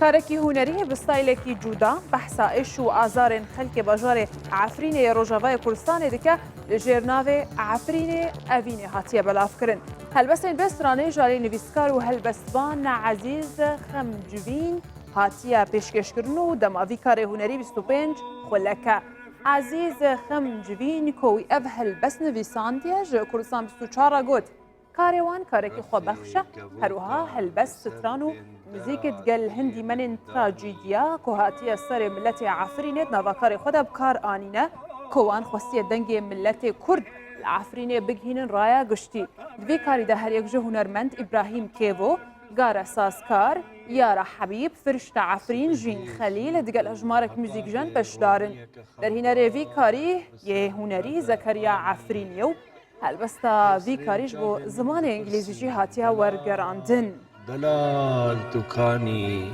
کارێکی هوەری بستایلێکی جودا بەحسا ئێش و ئازارên خەلکێ باژارê Efrînê ya Rojavayê Kurdistanê dike li jêr navê Efrînê evînê hatiye belavkirin. Helbestên Bestranê jalê nivîskar û helbestvan Ezîz Xemcivîn hatiye pêşkêşkirin û dema vî karê hunerî 25 xuleke. Ezîz Xemcivîn ku wî ev helbest nivîsandiye ji Kurdistan 24 got. Karê wan karekî xwebexş e, herwiha helbest stran û müzîkê digel hindî menên trajîdiya ku hatiye serê milletê Efrînê navakarê xwe de bi kar anîne ku wan xwestiye dengê milletê Kurd li Efrînê bigihînin raya giştî. Di vê karî de her yek ji hunermend İbrahîm Kêvo, Gara Sazkar, Yara Hebîb, Firişte Efrîn, Jîn Xelîl digel hejmarek muzîkjan beşdarin. Derhînerê vî karî yê hunerî Zekeriya Efrînî û helbesta vî karî ji bo zimanê îngilîzî jî hatiye wergerandin. دلال توکانی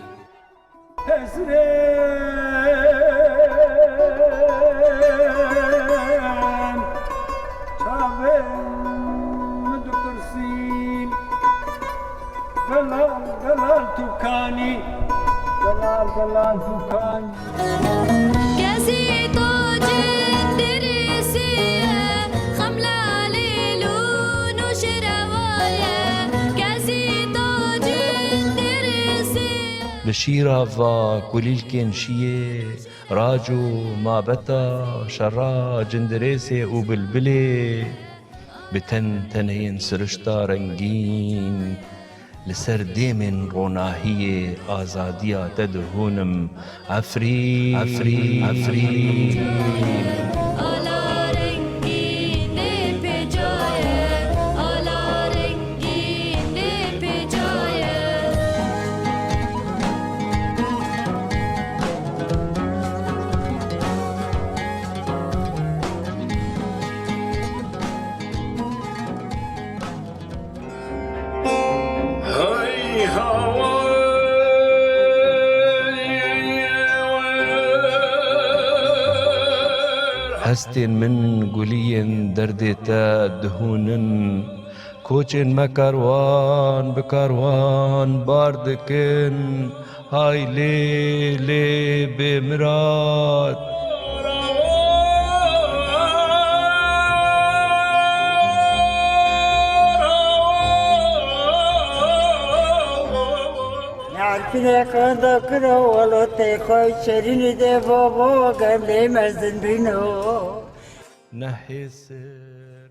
حسرین چاوین مدکرسین دلال توکانی دلال توکانی لشيرافا كوليلكن شيه راجو ما بتا شرا جندريسي وبلبلي بتن تنين سرشتا رنگين لسر ديمن روناهية آزادية تدهونم عفرين عفرين عفرين هستين من قولين دردتا دهونن كوچن ما كاروان بكاروان باردكن هاي لي بمراد عارفين قد كرو ولو تيخوي شرين دي بابا قبل مزن بينو نحسر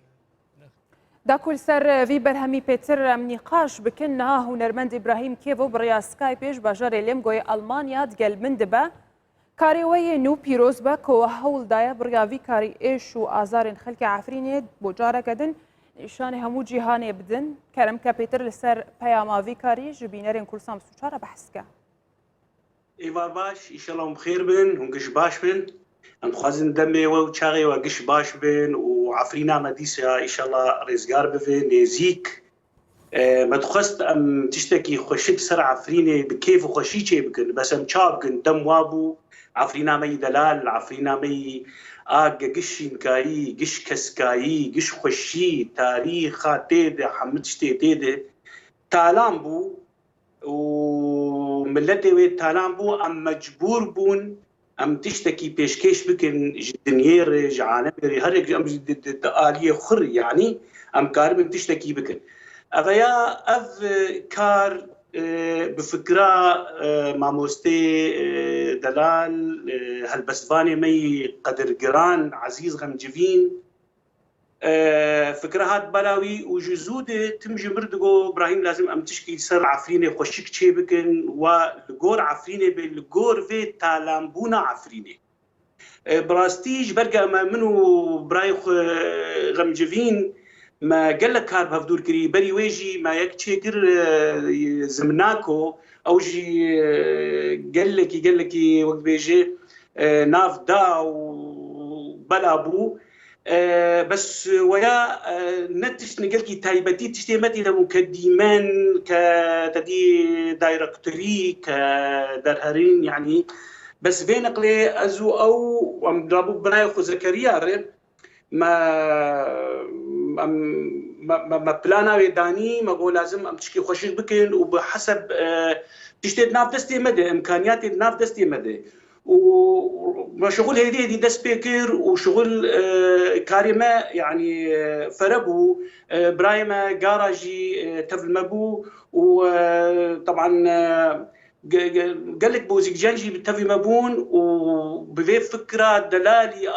دا کل سر وی برهمی پیتر ام نقاش بکن ها هنرمند ابراهیم کیو بریا سکایپش باجار لیم گوی آلمانیا دگل من دبا کاری وی نو پیروز با کو هول دایا بریا وی کاری ایش و آزار خلق عفرینه بوجاره کدن نشان همو جهان بدن کرم که پیتر لسر پیاما وی کاری جبینرین کورسام سوچاره بحث که ایوار باش ایشالله بخیر بن هنگش باش بن ام خوازن دمي و چاغي و قش باش بن وعفرينا مديسة إن شاء الله رزقار بفن نزيك ما تخست أم تشتكي خشيك سر عفرينة بكيف وخشيشة بكن بس أم شابكن دم وابو عفرينا مي دلال عفرينا مي قش نكاي قش كسكاي قش خشي تاريخ تيد حمدشتي تيد تالام بو وملتي وي تالام بو أم مجبور بون ام تشتكي بيشكيش بكن دنيير عالمي هرك ام آلية خر يعني ام كار من تشتكي بكن اغيا اف كار بفكرة ماموستي دلال هالبسفاني مي قدر قران عزيز غمجفين فكرة هاد بلاوي وجزودة تمجي مردقو ابراهيم لازم ام تشكي سر عفرينة خوشك تشي بكن ولقور عفرينة بالقور في تالامبونا عفرينة براستيج برقا ما منو برايخ غمجفين ما قال لك كار بهفدور كري بري ويجي ما يكتشي كر زمناكو او جي قال لك وقت بيجي ناف دا وبلا ابو بس ويا نتش نقلكي تايبتي تشتمتي لمقدمان كتدي دايركتوري كدرهرين يعني بس بين قلي ازو او ومدربو بنايخو زكريا ما بلانا داني ما قول لازم ام تشكي خوشي بكن وبحسب تشتي ناف دستي مدى امكانياتي ناف دستي مدى وشغل هذه دست بيكر وشغل كاريما يعني فربو برايما جاراجي تفل مبو وطبعا قال لك بوزيك جانجي بتفي مبون وبفي فكره دلالي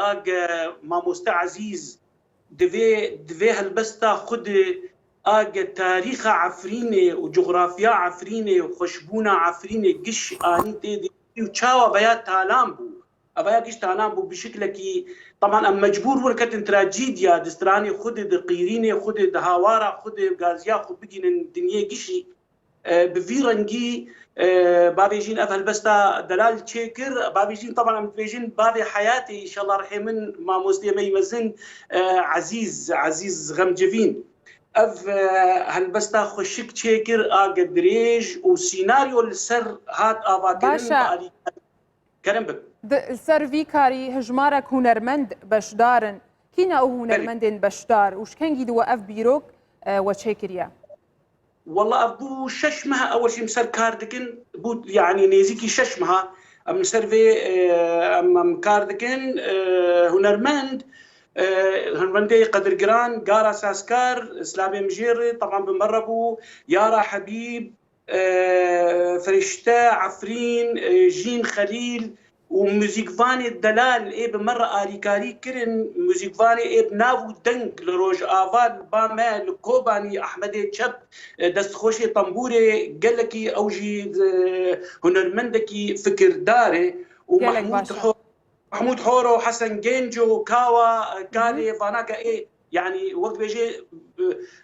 ما مستعزيز دفي هالبستا خد تاريخ عفرينه وجغرافيا عفرينه وخشبونه عفرينه قش اني تيدي وتشاوا بيات تالامبو ابايا قش تالامبو بشكل كي طبعا ام مجبور وركت تراجيديا دستراني خد دقيرينه خد دهاوارا خد غازيا خد بقين الدنيا قشي بفيرنجي بابيجين افهل بستا دلال تشيكر بابيجين طبعا متبيجين بابي حياتي ان شاء الله رحمن ما مستيمي يمزن عزيز غمجفين اف هالبستا خشك تشيكر قدريج وسيناريو السر هات باشا كرم بك السر فيكاري هجمارك هنرمند بشدارن كينا او هنرمندن بشدار وش كان جيدو اف بيروك وتشيكريا والله ابو ششمها اول شيء مسر كاردكن بو يعني نيزيكي ششمها ام سيرفي ام كاردكن هنرمندي قدر جران قارا ساسكار اسلامي مجيري طبعا بمربو يارا حبيب فرشتا عفرين جين خليل وموزيك فاني الدلال ايه بمرة آريكاري كرن موزيك فاني ايه بنافو دنك لروج آفال باما لكوباني أحمدي تشب دست خوشي طنبوري قلكي أوجي هنرمندكي فكر داري ومحمود حورو حسن جينجو كاوا كالي فاناكا ايه يعني وقت بيجي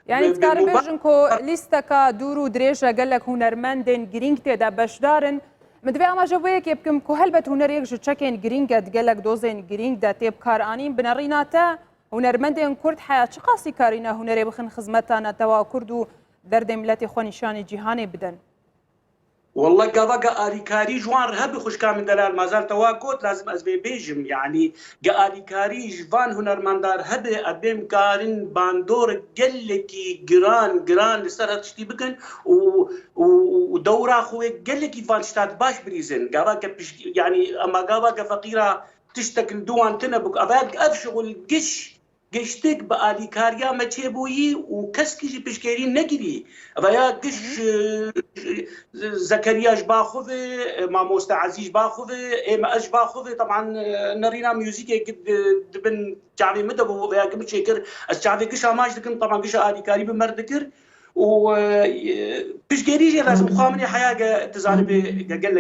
يعني تكاري بيجنكو ليستكا دورو دريجة قالك هنرمندن جرينكتي دا بشدارن مدوی اما جویک یبکم که هلبت هنر یک جچکن گرینگت گلک دوزن گرینگ دا تیب کار آنیم بنرینه تا هنرمندن کرد حیات چه قاسی کارینه هنری بخن خدمتانه توا کردو درد ملت خو نشان جهانی بدن والله قابا آريكاري جوان رهبي خوش كامل دلال مازال تواكوت لازم أزبي بيجم يعني آريكاري جوان هنرمندار هبي أبيم كارن باندور قلكي جران لسر هتشتي بكن ودورا خوي قلكي فان شتات باش بريزن قابا يعني أما قابا فقيرة تشتكل دوان تنبك أباك أفشغل قشتك بآليكاريا ما تشيبوي وكسكي بشكيرين نجري فيا قش زكريا باخذ ما مستعزيز باخذ ما اش باخذ طبعا نرينا ميوزيكي قد دبن شعبي مدبو فيا قبل شكر الشعبي قش ماش دكن طبعا قش آليكاري بمردكر و بشكيري لازم خامني حياه تزالبي قال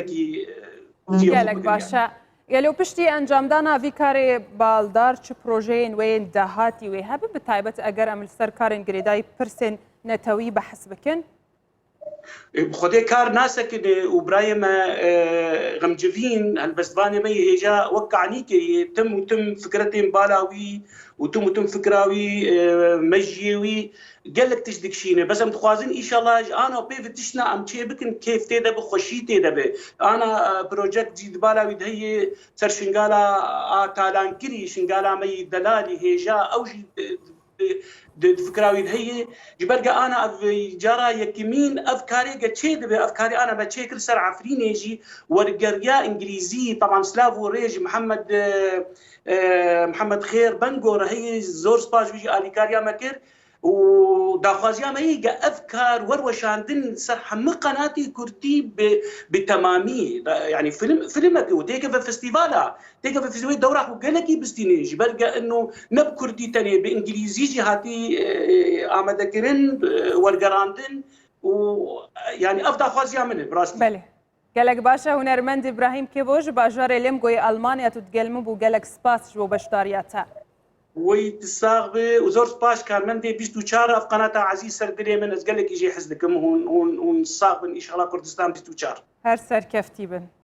لك باشا یلو پشتی انجام دانا ویکاری بالدار چه پروژه وین دهاتی و هبه به تایبت اگر عمل سرکارن گریدای پرسن نتوی بحث بکن خدي كار ناسك وبرايم غمجفين هالبستفاني مي هيجا وقعني كي تم فكرتين بالاوي وتم فكراوي مجيوي قال لك تشدك شينه بس متخوازين ان شاء الله انا بيف تشنا ام تشي بكن كيف تيدا بخشي تيدا انا بروجكت جديد بالاوي هي سر شنغالا تالان كري شنغالا مي دلالي هيجا او فكراوي هي جبرقة أنا جرا يكمين أفكاري قد شيء أفكاري أنا بتشكر سر عفرين يجي ورجريا إنجليزي طبعا سلافو ريج محمد خير بنجور هي زور سباج بيجي أليكاريا مكر وداخوازيا ما هي أفكار وروشاندن صح قناتي كرتي بتمامي يعني فيلم وتيجي في فيستيفالا تيجي في فيستيفال دورة وقالكي بستينيجي برجع إنه نبكرتي تاني بإنجليزي جهاتي آمد كرن ورجراندن ويعني أفضل خوازيا منه براستي. بله. قالك باشا هنرمند إبراهيم كيبوج باجار لم جوي ألمانيا تتكلموا بقالك سباس جو بشتارياتها. ويتساغبي وزور سباش كان مندي بيش دوشار في قناة عزيز سردري من أزقلك يجي حزلكم هون صاغب إن شاء الله كردستان بيش دوشار. هر سر كفتيبن.